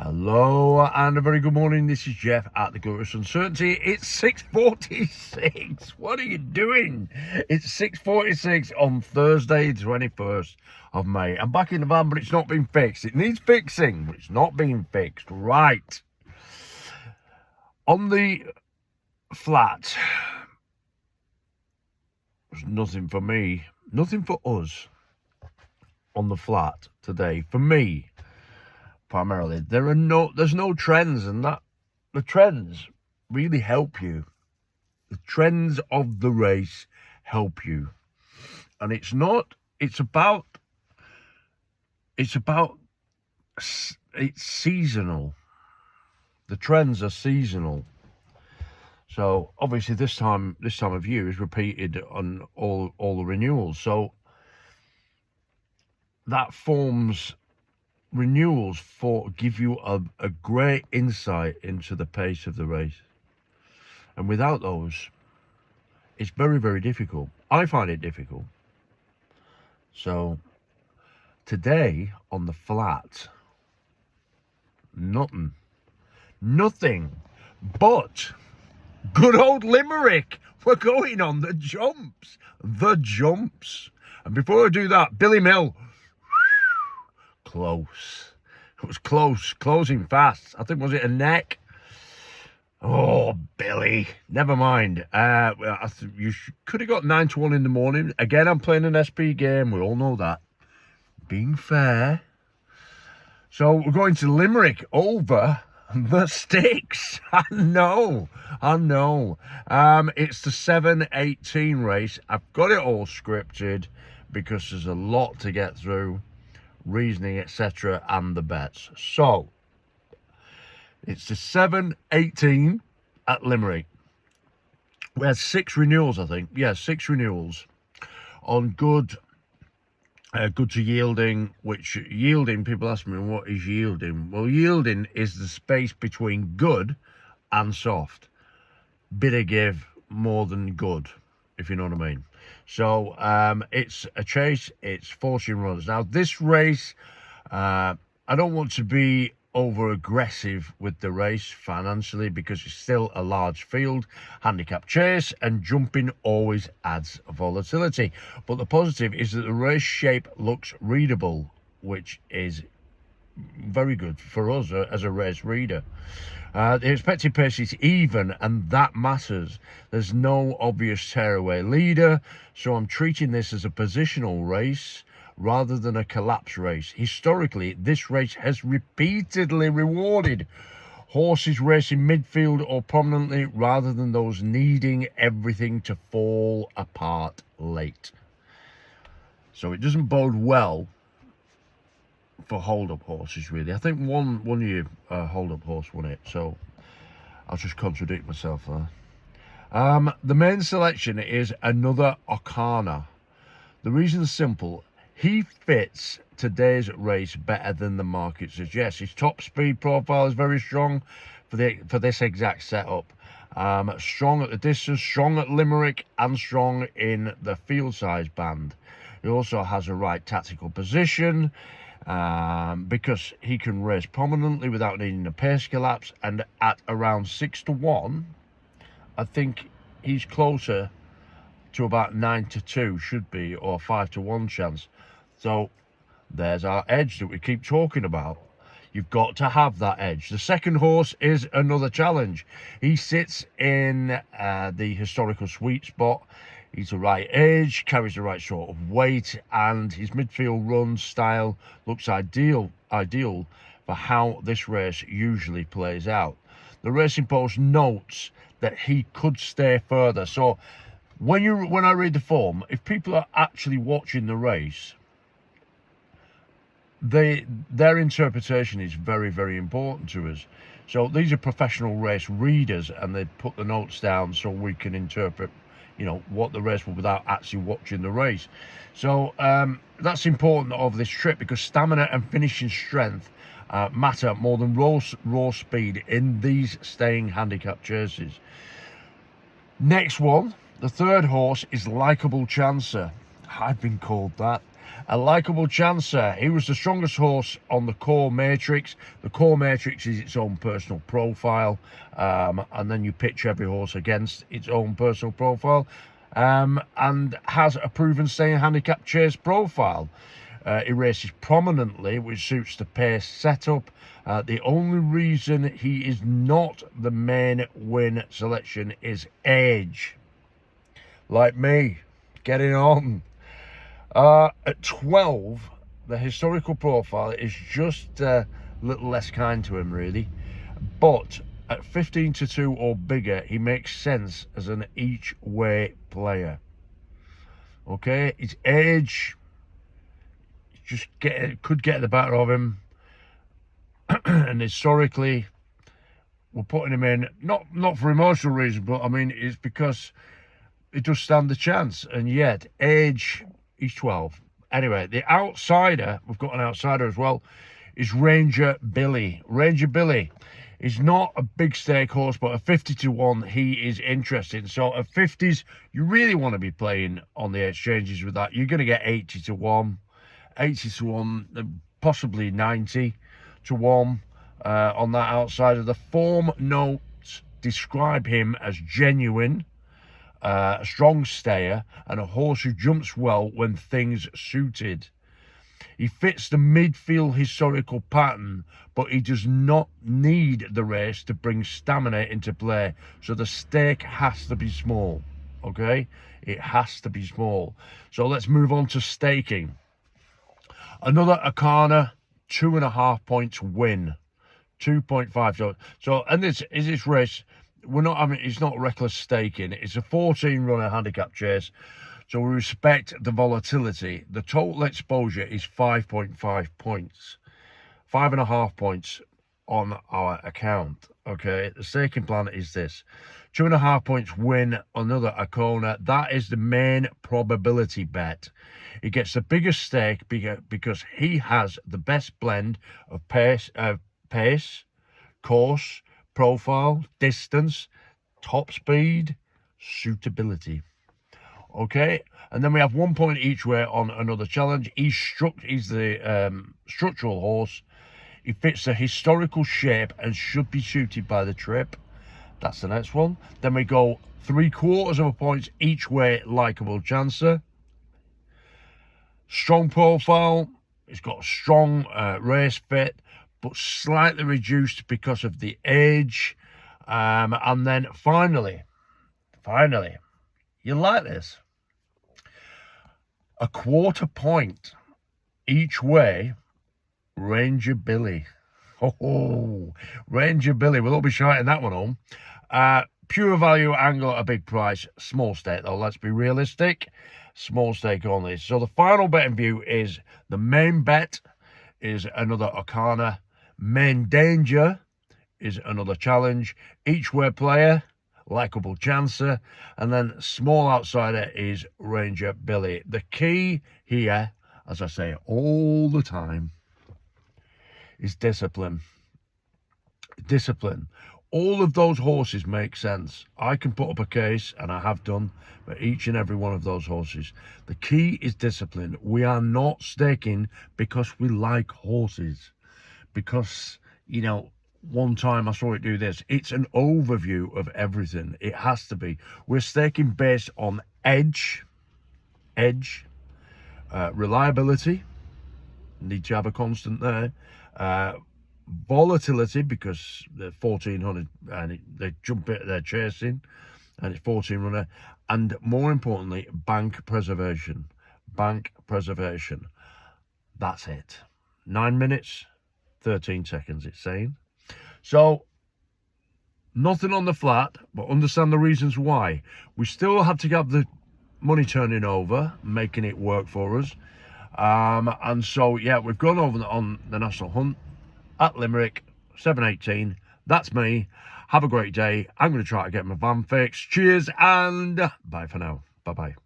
Hello and a very good morning. This is Jeff at the Glorious Uncertainty. It's 6:46. What are you doing? It's 6:46 on Thursday, 21st of May. I'm back in the van, but it's not been fixed. It needs fixing, but it's not being fixed. Right. On the flat, there's nothing for me, nothing for us on the flat today. For me, primarily, there's no trends, and that the trends really help you. The trends of the race help you, and it's seasonal. The trends are seasonal. So obviously this time of year is repeated on all the renewals. So that forms renewals give you a great insight into the pace of the race, and without those it's very, very difficult. I find it difficult. So today on the flat, nothing but good old Limerick. We're going on the jumps. And before I do that, Billy Mill, close. It was close, closing fast. I think, was it a neck? Oh, Billy. Never mind. You could have got 9-1 in the morning. Again, I'm playing an SP game. We all know that. Being fair. So we're going to Limerick over the sticks. I know. It's the 7:18 race. I've got it all scripted because there's a lot to get through. Reasoning, etc., and the bets. So it's the 7:18 at Limerick. We had 6 renewals, I think. Yeah, 6 renewals on good to yielding. Which yielding, people ask me, what is yielding? Well, yielding is the space between good and soft. Bit of give, more than good, if you know what I mean. So it's a chase, it's forcing runs. Now this race, I don't want to be over aggressive with the race financially because it's still a large field, handicap chase, and jumping always adds volatility. But the positive is that the race shape looks readable, which is very good for us as a race reader. The expected pace is even, and that matters. There's no obvious tearaway leader, so I'm treating this as a positional race rather than a collapse race. Historically, this race has repeatedly rewarded horses racing midfield or prominently rather than those needing everything to fall apart late. So it doesn't bode well for hold-up horses, really. I think one year hold-up horse won it, so I'll just contradict myself there. The main selection is another O'Connor. The reason is simple. He fits today's race better than the market suggests. His top speed profile is very strong for this exact setup. Strong at the distance, strong at Limerick, and strong in the field size band. He also has a right tactical position, because he can race prominently without needing a pace collapse, and at around 6-1, I think he's closer to about 9-2 should be, or 5-1 chance. So there's our edge that we keep talking about. You've got to have that edge. The second horse is another challenge. He sits in the historical sweet spot. He's the right age, carries the right sort of weight, and his midfield run style looks ideal for how this race usually plays out. The Racing Post notes that he could stay further. So when I read the form, if people are actually watching the race, their interpretation is very, very important to us. So these are professional race readers, and they put the notes down so we can interpret what the race will without actually watching the race. So that's important of this trip, because stamina and finishing strength matter more than raw speed in these staying handicap chases. Next one, the third horse, is Likeable Chancer. I've been called that. A likeable chancer. He was the strongest horse on the core matrix. The core matrix is its own personal profile, and then you pitch every horse against its own personal profile, and has a proven staying handicap chase profile. He races prominently, which suits the pace setup. The only reason he is not the main win selection is age. Like me, getting on. At 12, the historical profile is just a little less kind to him, really. But at 15-2 or bigger, he makes sense as an each-way player. Okay, his age could get the better of him, and historically, we're putting him in not for emotional reasons, but I mean it's because it does stand the chance, and yet age, he's 12. Anyway, the outsider, we've got an outsider as well, is Ranger Billy. Ranger Billy is not a big stake horse, but at 50-1, he is interesting. So at 50s, you really want to be playing on the exchanges with that. You're going to get 80-1, 80-1, possibly 90-1 on that outsider. The form notes describe him as genuine, a strong stayer, and a horse who jumps well when things suited. He fits the midfield historical pattern, but he does not need the race to bring stamina into play. So the stake has to be small, okay? It has to be small. So let's move on to staking. Another Arcana, 2.5 points win. 2.5. So and this is this race. We're not having, it's not reckless staking. It's a 14-runner handicap chase. So we respect the volatility. The total exposure is 5.5 points. 5.5 points on our account. Okay, the staking plan is this. 2.5 points win, another Arcana. That is the main probability bet. He gets the biggest stake because he has the best blend of pace, course, profile, distance, top speed, suitability. Okay, and then we have 1 point each way on another challenge. He's the structural horse. He fits the historical shape and should be suited by the trip. That's the next one. Then we go 3/4 of a point each way, likeable chancer. Strong profile. He's got a strong race fit, but slightly reduced because of the age. And then finally, you like this, 1/4 point each way, Ranger Billy. Oh, Ranger Billy. We'll all be shouting that one home. Pure value angle at a big price. Small stake though, let's be realistic. Small stake only. So the final betting view is the main bet is another Arcana. Main danger is another challenge. Each way player, likeable chancer. And then small outsider is Ranger Billy. The key here, as I say all the time, is discipline. Discipline. All of those horses make sense. I can put up a case, and I have done, for each and every one of those horses. The key is discipline. We are not staking because we like horses. Because, you know, one time I saw it do this. It's an overview of everything. It has to be. We're staking based on edge, reliability. Need to have a constant there. Volatility, because they're 1400 and they jump it, they're chasing, and it's 14 runner. And more importantly, bank preservation. Bank preservation. That's it. 9 minutes, 13 seconds, it's saying. So, nothing on the flat, but understand the reasons why. We still had to have the money turning over, making it work for us. And so, yeah, we've gone over on the National Hunt at Limerick, 7:18. That's me. Have a great day. I'm going to try to get my van fixed. Cheers and bye for now. Bye-bye.